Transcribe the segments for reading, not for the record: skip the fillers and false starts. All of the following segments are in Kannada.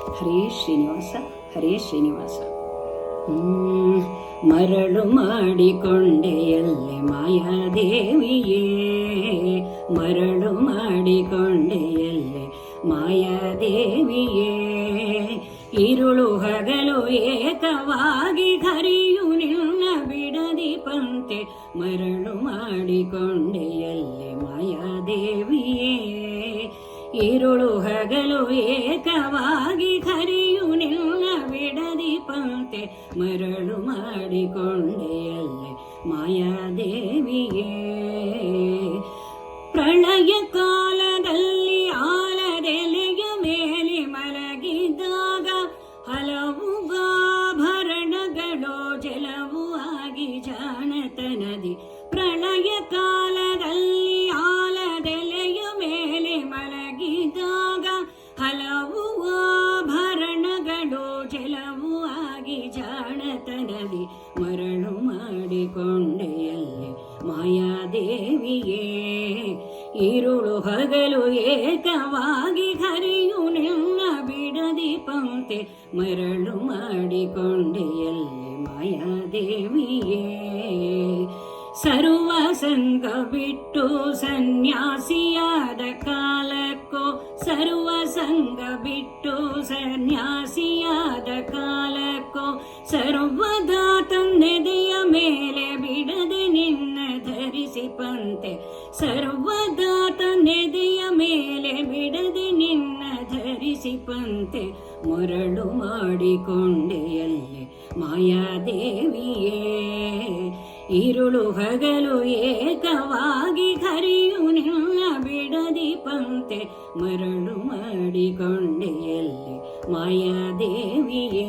ಹರೇ ಶ್ರೀನಿವಾಸ, ಹರೇ ಶ್ರೀನಿವಾಸ. ಮರಳು ಮಾಡಿಕೊಂಡೆಯಲ್ಲೆ ಮಾಯಾದೇವಿಯೇ, ಮರಳು ಮಾಡಿಕೊಂಡೆಯಲ್ಲೆ ಮಾಯಾದೇವಿಯೇ. ಇರುಳು ಹಗಲು ಏಕವಾಗಿ ಹರಿಯು ನಿನ್ನ ಬಿಡದಿ ಪಂತೆ, ಮರಳು ಮಾಡಿಕೊಂಡೆಯಲ್ಲೆ ಮಾಯಾದೇವಿಯೇ. ಇರುಳು ಹಗಲು ಏಕವಾಗಿ ಹರಿಯು ನಿನ್ನ ಬಿಡದಿ ಪಂತೆ, ಮರಳು ಮಾಡಿಕೊಂಡೆಯಲ್ಲೆ ಮಾಯಾದೇವಿಯೇ. ಪ್ರಳಯ ಕಾಲದಲ್ಲಿ ಆಲದೆಲೆಯ ಮೇಲೆ ಮಲಗಿದಾಗ ಹಲವು ಆಭರಣಗಳು ಜಲವು ಆಗಿ ಜಾಣತನದಿ. ಪ್ರಳಯ ಕಾಲದಲ್ಲಿ ಆಲದೆಲೆಯ ಮೇಲೆ ಮಲಗಿದಾಗ ಹಲವು ಆಭರಣಗಳು ಜಲವು ಆಗಿ ಜಾಣತನದಿ, ಮರಳು ಮಾಡಿಕೊಂಡೆಯಲ್ಲೆ ಮಾಯಾದೇವಿಯೇ. ಇರುಳು ಹಗಲು ಏಕವಾಗಿ ಹರಿಯು ನಿನ್ನ ಬಿಡದಿ ಪಂತೆ, ಮರಳು ಮಾಡಿಕೊಂಡೆಯಲ್ಲೆ ಮಾಯಾದೇವಿಯೇ. ಸರ್ವ ಸಂಗ ಬಿಟ್ಟು ಸನ್ಯಾಸಿಯಾದ ಕಾಲಕ್ಕೋ, ಸರ್ವ ಸಂಗ ಬಿಟ್ಟು ಸನ್ಯಾಸಿಯಾದ ಕಾಲಕ್ಕೋ, ಸರ್ವದಾ ತನ್ನೆದೆಯ ಮೇಲೆ ಬಿಡದೆ ನಿನ್ನ ಧರಿಸಿ ಪಂತೆ, ಸರ್ವದಾ ತನ್ನೆದೆಯ ಮೇಲೆ ಬಿಡದೆ ನಿನ್ನ ಧರಿಸಿ ಪಂತೆ, ಮರಳು ಮಾಡಿಕೊಂಡೆಯಲ್ಲೆ ಮಾಯಾದೇವಿಯೇ. ಇರುಳು ಹಗಲು ಏಕವಾಗಿ ಹರಿಯು ನಿನ್ನ ಬಿಡದಿ ಪಂತೆ, ಮರಳು ಮಾಡಿಕೊಂಡೆಯಲ್ಲೆ ಮಾಯಾದೇವಿಯೇ.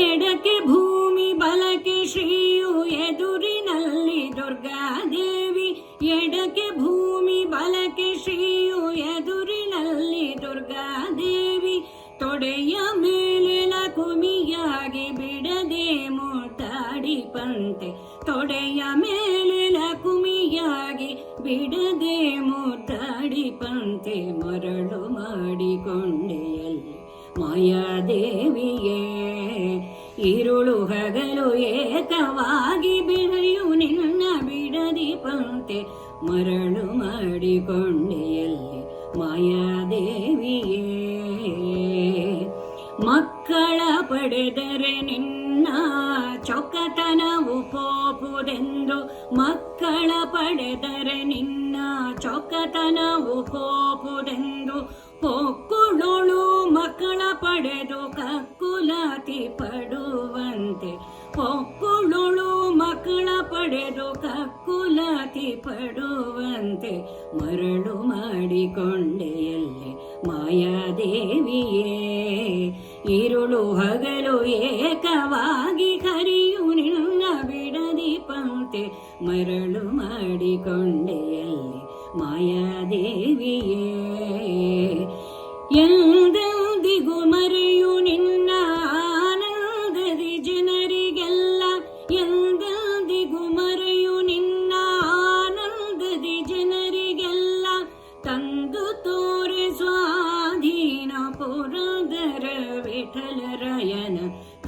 ಎಡಕ್ಕೆ ಭೂಮಿ ಬಲಕ್ಕೆ ಶ್ರೀಯು ಎದುರಿನಲ್ಲಿ ದುರ್ಗಾದೇವಿ, ಎಡಕ್ಕೆ ಭೂಮಿ ಬಲಕ್ಕೆ ಶ್ರೀಯು ಎದುರಿನಲ್ಲಿ ದುರ್ಗಾದೇವಿ. ತೊಡೆಯ ಮೇಲೆ ಲಕುಮಿಯಾಗಿ ಬಿಡದೆ ಮುತ್ತಾಡಿ ಪಂತೆ, ತೊಡೆಯ ಮೇಲೆ ಲಕುಮಿಯಾಗಿ ಬಿಡದೆ ಮುತ್ತಾಡಿ ಪಂತೆ, ಮರಳು ಮಾಡಿಕೊಂಡೆಯಲ್ಲೆ ಮಾಯಾದೇವಿಯೇ. ಇರುಳು ಹಗಲು ಏಕವಾಗಿ ಬಿಡಯು ನಿನ್ನ ಬಿಡದಿ ಪಂತೆ, ಮರಳು ಮಾಡಿಕೊಂಡೆಯಲ್ಲೆ ಮಾಯಾದೇವಿಯೇ. ಮಕ್ಕಳ ಪಡೆದರೆ ನಿನ್ನ ಚೊಕ್ಕತನವು ಪೋಪುದೆಂದು, ಮಕ್ಕಳ ಪಡೆದರೆ ನಿನ್ನ ಚೊಕ್ಕತನವು ಪೋಪುದೆಂದು, ಪೊಕ್ಕುಳೊಳು ಮಕ್ಕಳ ಪಡೆದು ಕಕ್ಕುಲಾತಿ ಪಡುವಂತೆ, ಪೊಕ್ಕುಳೊಳು ಮಕ್ಕಳ ಪಡೆದು ಕಕ್ಕುಲಾತಿ ಪಡುವಂತೆ, ಮರಳು ಮಾಡಿಕೊಂಡೆಯಲ್ಲೆ ಮಾಯಾದೇವಿಯೇ. ಇರುಳು ಹಗಲು ಏಕವಾಗಿ ಹರಿಯು ನಿನ್ನ ಬಿಡದಿ ಪಂತೆ, ಮರಳು ಮಾಡಿಕೊಂಡೆಯಲ್ಲೆ ಮಾಯಾದೇವಿಯೇ. ಎಂದೆಂದಿಗೂ ಮರೆಯು ನಿನ್ನ ಆನಂದದಿ ಜನರಿಗೆಲ್ಲ, ಎಂದೆಂದಿಗೂ ಮರೆಯು ನಿನ್ನ ಆನಂದದಿ ಜನರಿಗೆಲ್ಲ, ತಂದು ತೋರೆ ಸ್ವಾಧೀನ ಪುರಂದರ ವಿಠಲರಾಯನ,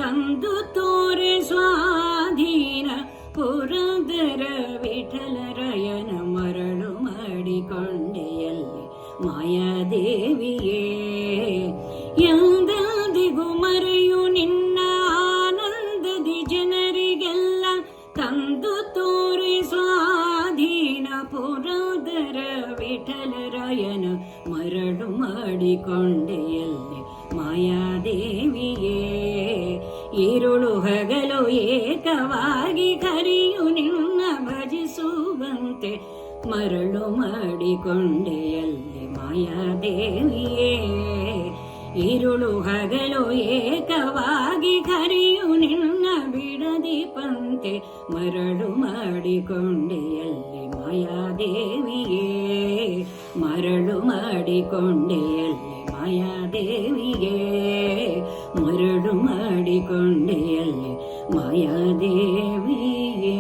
ತಂದು ತೋರೆ ಸ್ವಾಧೀನ ಪುರಂದರ ವಿಠಲರಾಯನ, ಮರಳು ಮಾಡಿಕೊಂಡೆಯಲ್ಲೆ ಮಾಯಾದೇವಿಯೇ. ಎಂದೆಂದಿಗೂ ಮರೆಯು ನಿನ್ನ ಆನಂದದಿ ಜನರಿಗೆಲ್ಲ, ತಂದು ತೋರೆ ಸ್ವಾಧೀನ ಪುರಂದರ ವಿಠಲರಾಯನ, ಮರಳು ಮಾಡಿಕೊಂಡೆಯಲ್ಲೆ ಮಾಯಾದೇವಿಯೇ. ಇರುಳು ಹಗಲು ಏಕವಾಗಿ ಹರಿಯು ನಿನ್ನ ಭಜಿಸುವಂತೆ, ಮರಳು ಮಾಡಿಕೊಂಡೆಯಲ್ಲೆ ಮಾಯಾದೇವಿಯೇ. ಇರುಳು ಹಗಲು ಏಕವಾಗಿ ಹರಿಯು ನಿನ್ನ ಬಿಡದಿ ಪಂತೆ, ಮರಳು ಮಾಡಿಕೊಂಡೆಯಲ್ಲೆ ಮಾಯಾದೇವಿಯೇ. ಮರಳು ಮಾಡಿಕೊಂಡೆಯಲ್ಲೆ ಮಾಯಾದೇವಿಯೇ, ಮರಳು ಮಾಡಿಕೊಂಡೆಯಲ್ಲೆ ಮಾಯಾದೇವಿಯೇ.